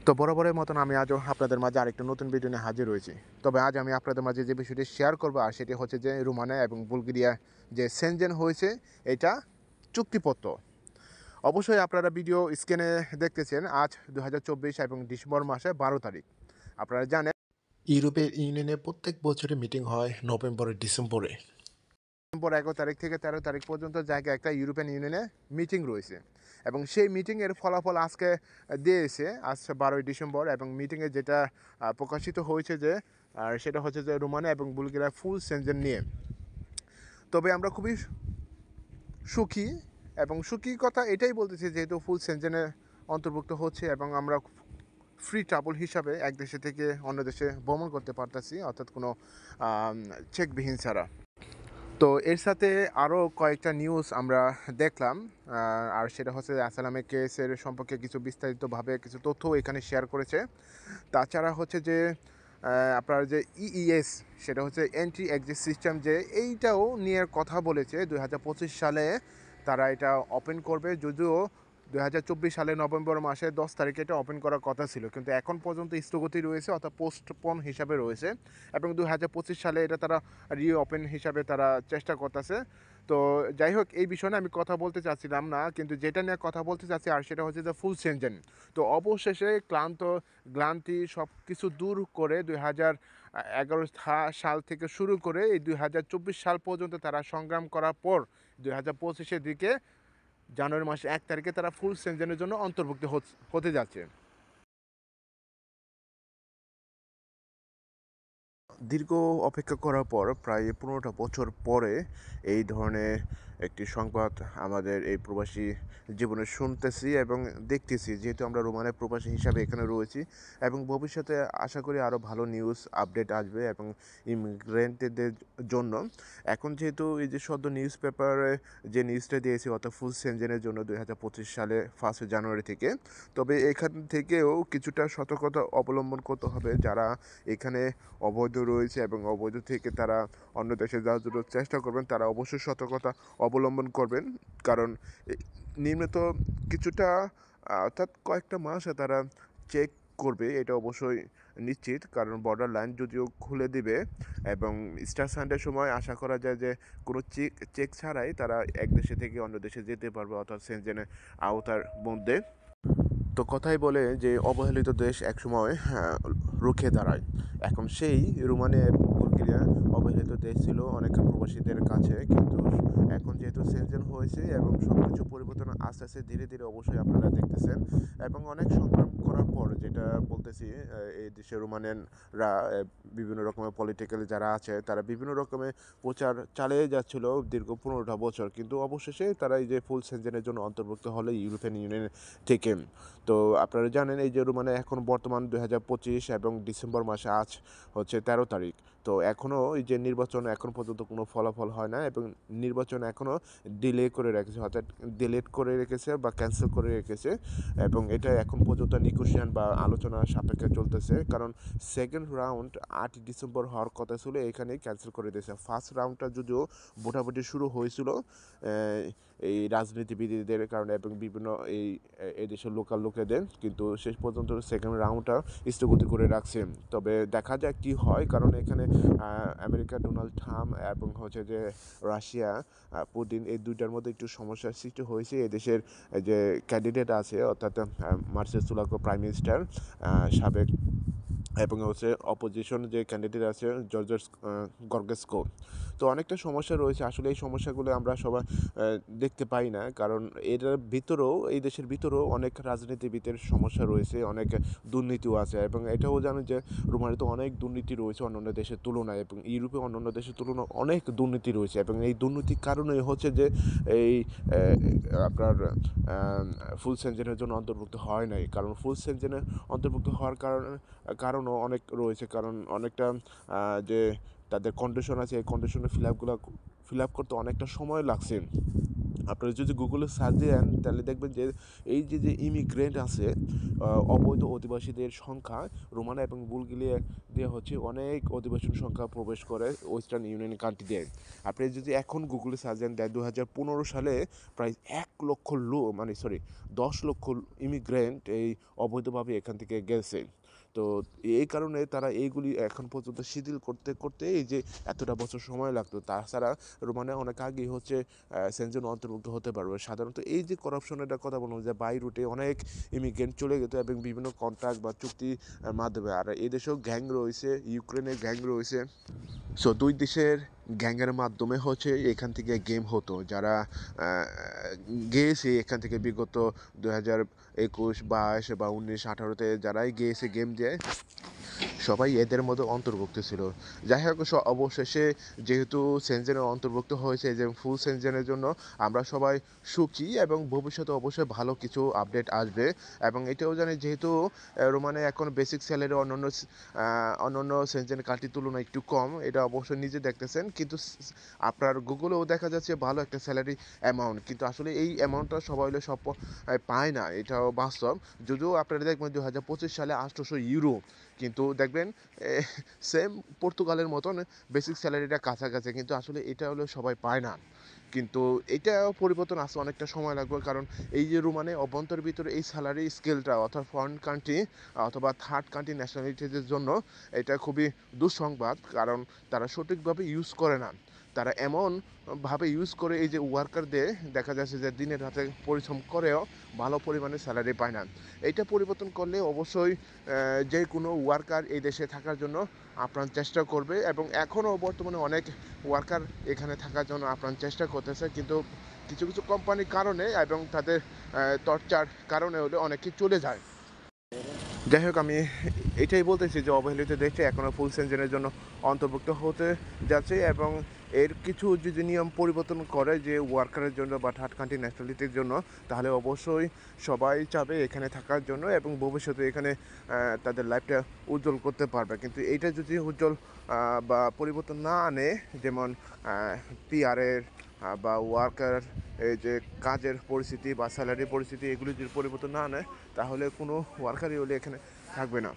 তো বরাবরের মতন আমি আজও আপনাদের মাঝে আরেকটা নতুন ভিডিও নিয়ে হাজির হয়েছি। তবে আজ আমি আপনাদের মাঝে যে বিষয়টি শেয়ার করবো আর সেটি হচ্ছে যে রোমানিয়া এবং বুলগেরিয়া যে সেনজেন হয়েছে এটা চুক্তিপত্র। অবশ্যই আপনারা ভিডিও স্ক্রিনে দেখতেছেন আজ 2024 এবং ডিসেম্বর মাসে 12 তারিখ। আপনারা জানেন ইউরোপের ইউনিয়নে প্রত্যেক বছরে মিটিং হয় নভেম্বরে ডিসেম্বরে। ডিসেম্বর 11 তারিখ থেকে 13 তারিখ পর্যন্ত জায়গায় একটা ইউরোপিয়ান ইউনিয়নে মিটিং রয়েছে এবং সেই মিটিংয়ের ফলাফল আজকে দিয়েছে আজ 12 ডিসেম্বর এবং মিটিংয়ে যেটা প্রকাশিত হয়েছে যে আর সেটা হচ্ছে যে রোমানিয়া এবং বুলগেরিয়া ফুল সেনজেন নিয়ে। তবে আমরা খুবই সুখী এবং সুখী কথা এটাই বলতেছি যেহেতু ফুল সেনজেনে অন্তর্ভুক্ত হচ্ছে এবং আমরা ফ্রি ট্রাভেল হিসাবে এক দেশে থেকে অন্য দেশে ভ্রমণ করতে পারতেছি, অর্থাৎ কোনো চেকবিহীন ছাড়া। তো এর সাথে আরও কয়েকটা নিউজ আমরা দেখলাম, আর সেটা হচ্ছে আসালামে কেসের সম্পর্কে কিছু বিস্তারিতভাবে কিছু তথ্য এখানে শেয়ার করেছে। তাছাড়া হচ্ছে যে আপনার যে ইইএস সেটা হচ্ছে এন্ট্রি এক্সিট সিস্টেম, যে এইটাও নিয়ে কথা বলেছে 2025 সালে তারা এটা ওপেন করবে, যদিও 2024 সালে নভেম্বর মাসে 10 তারিখে এটা ওপেন করার কথা ছিল, কিন্তু এখন পর্যন্ত স্থগতি রয়েছে অর্থাৎ পোস্টপোন হিসাবে রয়েছে এবং 2025 সালে এটা তারা রিওপেন হিসাবে তারা চেষ্টা করতেছে। তো যাই হোক, এই বিষয়ে আমি কথা বলতে চাচ্ছিলাম না, কিন্তু যেটা নিয়ে কথা বলতে চাচ্ছি আর সেটা হচ্ছে যে ফুল সেনজেন। তো অবশেষে গ্লান্তি সব কিছু দূর করে 2011 সাল থেকে শুরু করে এই 2024 সাল পর্যন্ত তারা সংগ্রাম করার পর 2025-এর দিকে জানুয়ারি মাসে 1 তারিখে তারা ফুল সেনজেনের জন্য অন্তর্ভুক্ত হতে যাচ্ছে। দীর্ঘ অপেক্ষা করার পর প্রায় 15টা বছর পরে এই ধরনের একটি সংবাদ আমাদের এই প্রবাসী জীবনে শুনতেছি এবং দেখতেছি, যেহেতু আমরা রোমানের প্রবাসী হিসাবে এখানে রয়েছি এবং ভবিষ্যতে আশা করি আরও ভালো নিউজ আপডেট আসবে এবং ইমিগ্রেন্টদের জন্য। এখন যেহেতু এই যে সদ্য নিউজ পেপারে যে নিউজটা দিয়েছি অর্থাৎ ফুল সেনজেনের জন্য 2025 সালে 1 জানুয়ারি থেকে, তবে এখান থেকেও কিছুটা সতর্কতা অবলম্বন করতে হবে যারা এখানে অবৈধ রয়েছে এবং অবৈধ থেকে তারা অন্য দেশে যাওয়ার জন্য চেষ্টা করবেন, তারা অবশ্যই সতর্কতা অবলম্বন করবেন। কারণ নিম্নত কিছুটা অর্থাৎ কয়েকটা মাসে তারা চেক করবে, এটা অবশ্যই নিশ্চিত। কারণ বর্ডার লাইন যদিও খুলে দিবে এবং স্টার সানডের সময় আশা করা যায় যে কোনো চেক ছাড়াই তারা এক দেশে থেকে অন্য দেশে যেতে পারবে, অর্থাৎ সেনজেনের আওতার মধ্যে। তো কথাই বলে যে অবহেলিত দেশ একসময় রুখে দাঁড়ায়। এখন সেই রোমানিয়া এবং বুলগেরিয়া অবহেলিত দেশ ছিল অনেক প্রবাসীদের কাছে, কিন্তু এখন যেহেতু সেনজেন হয়েছে এবং সব কিছু পরিবর্তন আস্তে আস্তে ধীরে ধীরে অবশ্যই আপনারা দেখতেছেন এবং অনেক সংগ্রাম করার পর যেটা বলতেছি, এই দেশের রোমানিয়ানরা বিভিন্ন রকমের পলিটিক্যাল যারা আছে তারা বিভিন্ন রকমের প্রচার চালিয়ে যাচ্ছিল দীর্ঘ 15টা বছর, কিন্তু অবশেষে তারা এই যে ফুল সেনজেনের জন্য অন্তর্ভুক্ত হলে ইউরোপিয়ান ইউনিয়ন থেকে। তো আপনারা জানেন এই যে রোমানিয়া এখন বর্তমান 2025 এবং ডিসেম্বর মাসে আজ হচ্ছে 13 তারিখ। তো এখনও এই যে নির্বাচন এখন পর্যন্ত কোনো ফলাফল হয় না এবং নির্বাচন এখনও ডিলে করে রেখেছে, অর্থাৎ ডিলেট করে রেখেছে বা ক্যান্সেল করে রেখেছে এবং এটা এখন পর্যন্ত নিগোশিয়েশন বা আলোচনা সাপেক্ষে চলতেছে। কারণ সেকেন্ড রাউন্ড 8 ডিসেম্বর হওয়ার কথা ছিল, এখানেই ক্যান্সেল করে দিয়েছে। ফার্স্ট রাউন্ডটা যদিও ভোটাভুটি শুরু হয়েছিল এই রাজনীতিবিদদের কারণে এবং বিভিন্ন এই দেশের লোকাল লোকেদের, কিন্তু শেষ পর্যন্ত সেকেন্ড রাউন্ডটা স্থগিত করে রাখছে। তবে দেখা যাক কী হয়, কারণ এখানে আমেরিকা ডোনাল্ড ট্রাম্প এবং হচ্ছে যে রাশিয়া পুতিন, এই দুইটার মধ্যে একটু সমস্যার সৃষ্টি হয়েছে। এদেশের যে ক্যান্ডিডেট আছে অর্থাৎ মার্সেসুলাকো প্রাইম মিনিস্টার সাবেক, এবং হচ্ছে অপোজিশন যে ক্যান্ডিডেট আছে জর্জ গর্গেসকো। তো অনেকটা সমস্যা রয়েছে, আসলে এই সমস্যাগুলো আমরা সবাই দেখতে পাই না, কারণ এটার ভিতরেও এই দেশের ভিতরেও অনেক রাজনীতিবিদের সমস্যা রয়েছে, অনেক দুর্নীতিও আছে এবং এটাও জানেন যে রোমানিয়াতে অনেক দুর্নীতি রয়েছে অন্যান্য দেশের তুলনায় এবং ইউরোপে অন্যান্য দেশের তুলনায় অনেক দুর্নীতি রয়েছে এবং এই দুর্নীতির কারণেই হচ্ছে যে এই আপনার ফুল সেনজেনের জন্য অন্তর্ভুক্ত হয় নাই। কারণ ফুল সেনজেনের অন্তর্ভুক্ত হওয়ার কারণও অনেক রয়েছে, কারণ অনেকটা যে তাদের কন্ডিশন আছে এই কন্ডিশনের ফিল আপ করতে অনেকটা সময় লাগছে আপনারা যদি গুগলে সার্চ দেন তাহলে দেখবেন যে এই যে ইমিগ্রেন্ট আছে অবৈধ অধিবাসীদের সংখ্যা রোমানা এবং বুলগেরিয়া দিয়ে হচ্ছে অনেক অধিবাসীর সংখ্যা প্রবেশ করে ওয়েস্টার্ন ইউনিয়ন কান্ট্রি দিয়ে। আপনি যদি এখন গুগলে সার্চ দেন 2015 সালে প্রায় 1 লক্ষ লোক 10 লক্ষ ইমিগ্রেন্ট এই অবৈধভাবে এখান থেকে গেছে। তো এই কারণে তারা এইগুলি এখন পর্যন্ত শিথিল করতে করতে এই যে এতটা বছর সময় লাগতো। তাছাড়া রোমানিয়া অনেক আগেই হচ্ছে সেনজেন অন্তর্ভুক্ত হতে পারবে। সাধারণত এই যে করাপশনের কথা বললাম যে বাই রুটে অনেক ইমিগ্রেন্ট চলে যেত এবং বিভিন্ন কন্ট্রাক্ট বা চুক্তির মাধ্যমে। আর এই দেশেও গ্যাং রয়েছে, ইউক্রেনের গ্যাং রয়েছে। সো দুই দেশের গ্যাংয়ের মাধ্যমে হচ্ছে এখান থেকে গেম হতো। যারা গিয়েছে এখান থেকে বিগত 2021, 22 বা 19, 18-তে যারাই গিয়েছে গেম দিয়ে সবাই এদের মধ্যে অন্তর্ভুক্ত ছিল। যাই হোক অবশেষে যেহেতু সেনজেনে অন্তর্ভুক্ত হয়েছে যে ফুল সেনজেনের জন্য আমরা সবাই সুখী এবং ভবিষ্যতে অবশ্যই ভালো কিছু আপডেট আসবে। এবং এটাও জানি যেহেতু রোমানে এখন বেসিক স্যালারি অন্যান্য সেনজেন কান্ট্রির তুলনায় একটু কম, এটা অবশ্যই নিজে দেখতেছেন। কিন্তু আপনার গুগলেও দেখা যাচ্ছে ভালো একটা স্যালারি অ্যামাউন্ট, কিন্তু আসলে এই অ্যামাউন্টটা সবাই হলে সব পায় না, এটাও বাস্তব। যদিও আপনারা দেখবেন 2025 সালে 800 ইউরো, কিন্তু দেখবেন সেম পর্তুগালের মতন বেসিক স্যালারিটা কাছাকাছি, কিন্তু আসলে এটা হলো সবাই পায় না। কিন্তু এটাও পরিবর্তন আসতে অনেকটা সময় লাগবে, কারণ এই যে রোমানে অভ্যন্তরের ভিতরে এই স্যালারি স্কেলটা অর্থাৎ ফরেন কান্ট্রি অথবা থার্ড কান্ট্রি ন্যাশনালিটিদের জন্য এটা খুবই দুঃসংবাদ, কারণ তারা সঠিকভাবে ইউজ করে না। তারা এমনভাবে ইউজ করে এই যে ওয়ার্কারদের দেখা যাচ্ছে যে দিনের রাতে পরিশ্রম করেও ভালো পরিমাণে স্যালারি পায় না। এইটা পরিবর্তন করলে অবশ্যই যে কোনো ওয়ার্কার এই দেশে থাকার জন্য আপ্রাণ চেষ্টা করবে, এবং এখনও বর্তমানে অনেক ওয়ার্কার এখানে থাকার জন্য আপ্রাণ চেষ্টা করতেছে, কিন্তু কিছু কিছু কোম্পানির কারণে এবং তাদের টর্চার কারণে হলে অনেকে চলে যায়। যাই হোক, আমি এটাই বলতেছি যে অবহেলিত দেশে এখনও ফুল সেনজেনের জন্য অন্তর্ভুক্ত হতে যাচ্ছে, এবং এর কিছু যদি নিয়ম পরিবর্তন করে যে ওয়ার্কারের জন্য বা থার্ড কান্ট্রি ন্যাশনালিটির জন্য, তাহলে অবশ্যই সবাই চাবে এখানে থাকার জন্য এবং ভবিষ্যতে এখানে তাদের লাইফটা উজ্জ্বল করতে পারবে। কিন্তু এইটা যদি উজ্জ্বল বা পরিবর্তন না আনে, যেমন পিআরের বা ওয়ার্কার এই যে কাজের পরিস্থিতি বা স্যালারি পরিস্থিতি, এগুলি যদি পরিবর্তন না আনে, তাহলে কোনো ওয়ার্কারই হলে এখানে থাকবে না।